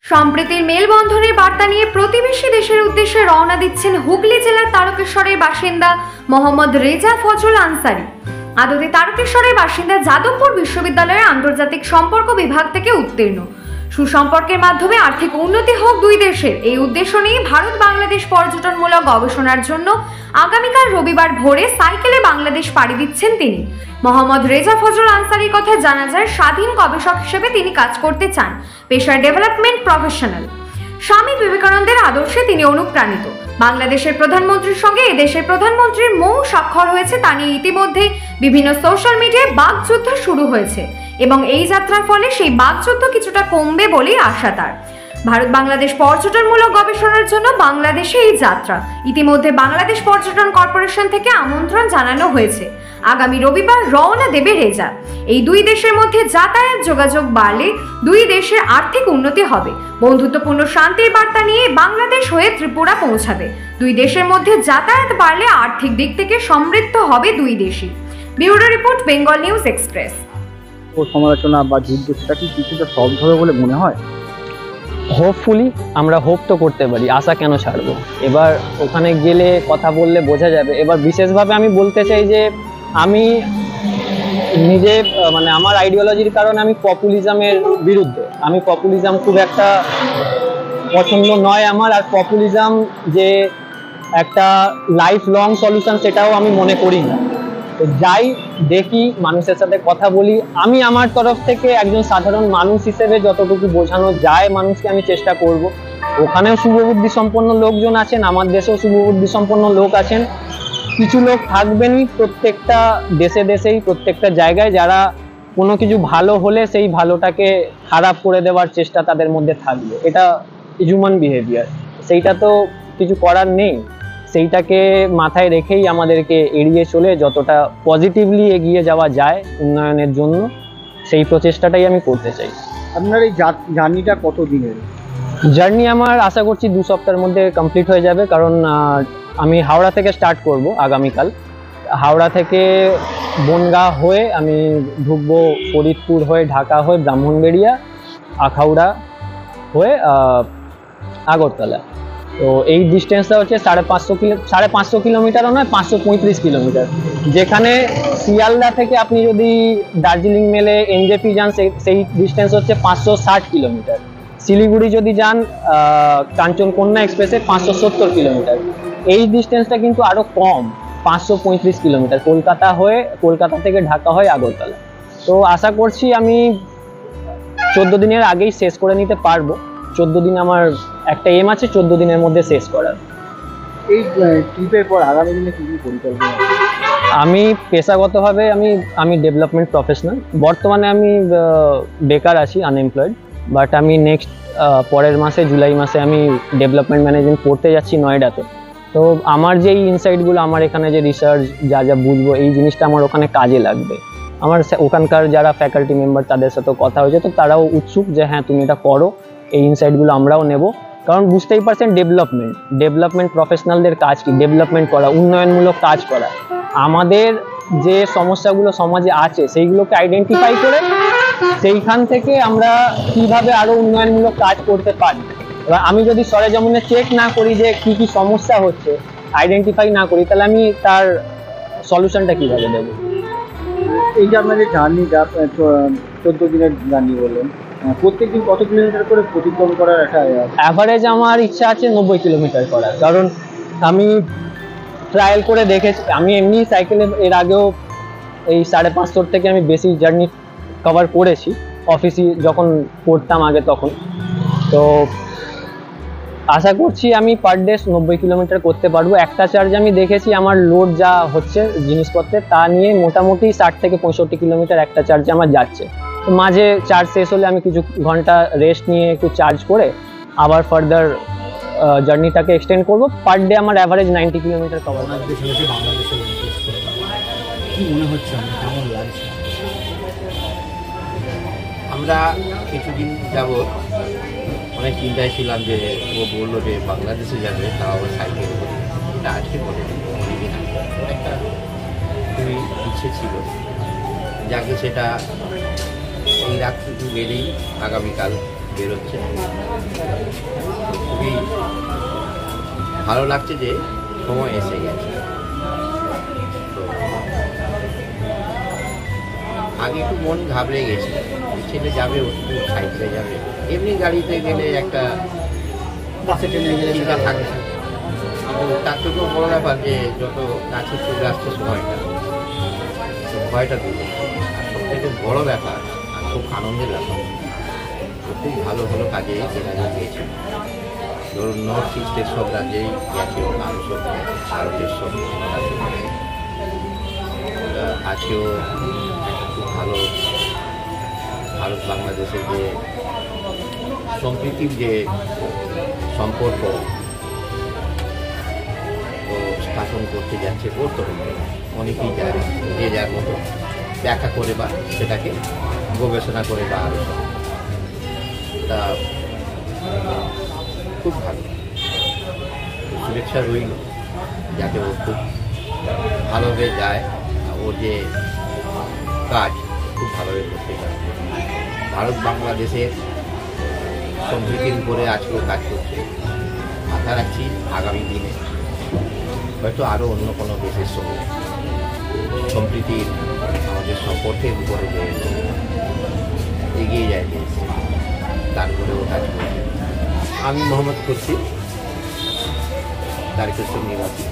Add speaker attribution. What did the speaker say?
Speaker 1: সম্প্রীতির মেলবন্ধনের বার্তা নিয়ে প্রতিবেশী দেশের উদ্দেশ্যে রওনা দিচ্ছেন হুগলি জেলার তারকেশ্বরের বাসিন্দা মোহাম্মদ রেজা ফজল আনসারি। আদতে তারকেশ্বরের বাসিন্দা যাদবপুর বিশ্ববিদ্যালয়ের আন্তর্জাতিক সম্পর্ক বিভাগ থেকে উত্তীর্ণ। সুসম্পর্কের মাধ্যমে আর্থিক উন্নতি হোক দুই দেশের, এই উদ্দেশ্য নিয়ে ভারত বাংলাদেশ পর্যটনমূলক গবেষণার জন্য আগামীকাল রবিবার ভোরে সাইকেলে বাংলাদেশ পাড়ি দিচ্ছেন তিনি। মোহাম্মদ রেজা ফজল আনসারির কথা জানা যায়, স্বাধীন গবেষক হিসেবে তিনি কাজ করতে চান, পেশায় ডেভেলপমেন্ট প্রফেশনাল। স্বামী বিবেকানন্দের আদর্শে তিনি অনুপ্রাণিত। বাংলাদেশের প্রধানমন্ত্রীর সঙ্গে এদেশের প্রধানমন্ত্রীর মৌ স্বাক্ষর হয়েছে তা নিয়ে ইতিমধ্যেই বিভিন্ন সোশ্যাল মিডিয়ায় বাকযুদ্ধ শুরু হয়েছে এবং এই যাত্রার ফলে সেই বাকযুদ্ধ কিছুটা কমবে বলেই আশা তার। ভারত বাংলাদেশ পর্যটনমূলক গবেষণার জন্য বাংলাদেশে এই যাত্রা ইতিমধ্যে বাংলাদেশ পর্যটন কর্পোরেশন থেকে আমন্ত্রণ জানানো হয়েছে। আগামী রবিবার রওনা দেবে রেজা। এই দুই দেশের মধ্যে যাতায়াত যোগাযোগ বাড়লে দুই দেশের আর্থিক উন্নতি হবে। বন্ধুত্বপূর্ণ শান্তির বার্তা নিয়ে বাংলাদেশ হয়ে ত্রিপুরা পৌঁছাবে। দুই দেশের মধ্যে যাতায়াত বাড়লে আর্থিক দিক থেকে সমৃদ্ধ হবে দুই দেশই। Bureau report, Bengal news express.
Speaker 2: সমালোচনা বা যুদ্ধ সেটা কি কিছুটা সলভ হবে বলে মনে হয়?
Speaker 3: হোপফুলি আমরা হোপ তো করতে পারি, আশা কেন ছাড়বো। এবার ওখানে গেলে কথা বললে বোঝা যাবে। এবার বিশেষভাবে আমি বলতে চাই যে আমি নিজে আমার আইডিওলজির কারণে আমি পপুলিজমের বিরুদ্ধে। আমি পপুলিজম খুব একটা পছন্দ নয় আমার। আর পপুলিজম যে একটা লাইফ লং সলিউশন সেটাও আমি মনে করি না। তো যাই দেখি, মানুষের সাথে কথা বলি। আমি আমার তরফ থেকে একজন সাধারণ মানুষ হিসেবে যতটুকু বোঝানো যায় মানুষকে আমি চেষ্টা করব। ওখানেও শুভবুদ্ধি সম্পন্ন লোকজন আছেন, আমার দেশেও শুভবুদ্ধি সম্পন্ন লোক আছেন। কিছু লোক থাকবেনই প্রত্যেকটা দেশেই, প্রত্যেকটা জায়গায়, যারা কোনো কিছু ভালো হলে সেই ভালোটাকে খারাপ করে দেওয়ার চেষ্টা তাদের মধ্যে থাকবে। এটা হিউম্যান বিহেভিয়ার, সেইটা তো কিছু করার নেই। সেইটাকে মাথায় রেখেই আমাদেরকে এড়িয়ে চলে যতটা পজিটিভলি এগিয়ে যাওয়া যায় উন্নয়নের জন্য, সেই প্রচেষ্টাটাই আমি করতে চাই।
Speaker 2: আপনার এই জার্নিটা কত দিনের?
Speaker 3: জার্নি আমার আশা করছি 2 সপ্তাহের মধ্যে কমপ্লিট হয়ে যাবে, কারণ আমি হাওড়া থেকে স্টার্ট করব আগামীকাল। হাওড়া থেকে বনগাঁ হয়ে আমি ঢুকবো ফরিদপুর হয়ে, ঢাকা হয়ে, ব্রাহ্মণবেড়িয়া, আখাউড়া হয়ে আগরতলা। তো এই ডিস্টেন্সটা হচ্ছে 550 কিলোমিটারও নয়, 535 কিলোমিটার। যেখানে শিয়ালদা থেকে আপনি যদি দার্জিলিং মেলে এনজেপি যান সেই ডিস্টেন্স হচ্ছে 560 কিলোমিটার। শিলিগুড়ি যদি যান কাঞ্চনকন্যা এক্সপ্রেসে 570 কিলোমিটার। এই ডিস্টেন্সটা কিন্তু আরও কম, 535 কিলোমিটার, কলকাতা থেকে ঢাকা হয়ে আগরতলা। তো আশা করছি আমি 14 দিনের আগেই শেষ করে নিতে পারবো। 14 দিন আমার একটা এম আছে, 14 দিনের মধ্যে শেষ করার।
Speaker 2: এই ট্রিপের পর আগামী দিনে কি পরিকল্পনা?
Speaker 3: আমি পেশাগতভাবে আমি ডেভেলপমেন্ট প্রফেশনাল। বর্তমানে আমি বেকার আছি, আনএমপ্লয়েড। বাট আমি নেক্সট পরের মাসে, জুলাই মাসে আমি ডেভেলপমেন্ট ম্যানেজমেন্ট পড়তে যাচ্ছি নয়ডাতে। তো আমার যে ইনসাইটগুলো, আমার এখানে যে রিসার্চ যা বুঝবো, এই জিনিসটা আমার ওখানে কাজে লাগবে। আমার ওখানকার যারা ফ্যাকাল্টি মেম্বার তাদের সাথেও কথা হয়েছে, তো তারাও উৎসুক যে হ্যাঁ তুমি এটা করো। এই ইনসাইটগুলো আমরাও নেব, কারণ বুঝতেই পারছেন ডেভেলপমেন্ট প্রফেশনালদের কাজ কি? ডেভেলপমেন্ট করা, উন্নয়নমূলক কাজ করা। আমাদের যে সমস্যাগুলো সমাজে আছে সেইগুলোকে আইডেন্টিফাই করে সেইখান থেকে আমরা কিভাবে আরো উন্নয়নমূলক কাজ করতে পারি। এবার আমি যদি সরেজমিনে চেক না করি যে কি কি সমস্যা হচ্ছে, আইডেন্টিফাই না করি, তাহলে আমি তার সলিউশনটা কিভাবে দেব?
Speaker 2: এই যে আপনাদের জার্নিটা 14 দিনের জার্নি বললেন, প্রত্যেকদিন কত কিলোমিটার করে অতিক্রম করার একটা
Speaker 3: অ্যাভারেজ আমার ইচ্ছা আছে 90 কিলোমিটার করার। কারণ আমি ট্রায়াল করে দেখেছি, আমি এমনি সাইকেলে এর আগেও এই 550 থেকে আমি বেশি জার্নি কভার করেছি, অফিসে যখন করতাম আগে তখন। তো আশা করছি আমি পার ডে 90 কিলোমিটার করতে পারবো। একটা চার্জ আমি দেখেছি আমার লোড যা হচ্ছে জিনিসপত্রের, তা নিয়ে মোটামুটি 60 থেকে 65 কিলোমিটার একটা চার্জে আমার যাচ্ছে। তো মাঝে চার্জ শেষ হলে আমি কিছু ঘন্টা রেস্ট নিয়ে একটু চার্জ করে আবার ফার্দার জার্নিটাকে এক্সটেন্ড করবো। পার ডে আমার অ্যাভারেজ 90 কিলোমিটার কভার।
Speaker 2: কি মনে হচ্ছে, কেমন লাগছে?
Speaker 4: আমরা কিছুদিন যাবৎ অনেক চিন্তায় ছিলাম যে ও বললো যে বাংলাদেশে যাবে, তাও সাইকেল করে। এটা আজকে বলে অনেকদিন আগে একটা খুবই ইচ্ছে ছিল, যাকে সেটা এই রাত বেরিয়েই আগামীকাল বেরোচ্ছে। ভালো লাগছে যে সময় এসে গেছে। তো আগে একটু মন ঘাবড়ে গেছে, ছেলে যাবে একটু সাইকেলে যাবে, এমনি গাড়িতে গেলে একটা
Speaker 2: বাসে ট্রেনে গেলে
Speaker 4: চিন্তা থাকে। কিন্তু তার থেকেও বড় ব্যাপার যে যত কাছে চলে আসছে সময়টা, তো ভয়টা দূর হচ্ছে। আর সব থেকে বড় ব্যাপার আর খুব আনন্দের ব্যাপার, খুব ভালো ভালো কাজে এরা গিয়েছে। ধরুন নর্থ ইস্টের সব রাজ্যেই গেছে, মানুষও ভারতের সব রাজ্যে গেছে। আজকেও একটা খুব ভালো ভারত বাংলাদেশের যে সম্প্রীতির যে সম্পর্ক ও স্থাপন করতে যাচ্ছে ওর তরফে অনেকেই যায়, যে যার মতো ব্যাখ্যা করে বা সেটাকে গবেষণা করে বা আরো সব। তা খুব ভালো, শুভেচ্ছা রইল যাতে ও খুব ভালোভাবে যায়, ওর যে কাজ খুব ভালোভাবে করতে পারে। ভারত বাংলাদেশের সম্প্রীতির উপরে আজকেও কাজ করছে। আশা রাখছি আগামী দিনে হয়তো আরও অন্য কোনো দেশের সঙ্গে সম্প্রীতির আমাদের সম্পর্কের উপরে যে এগিয়ে যায় দেশ, তারপরেও কাজ করছে। আমি মোহাম্মদ খুরশিদ, তারিকুল নিবাসী।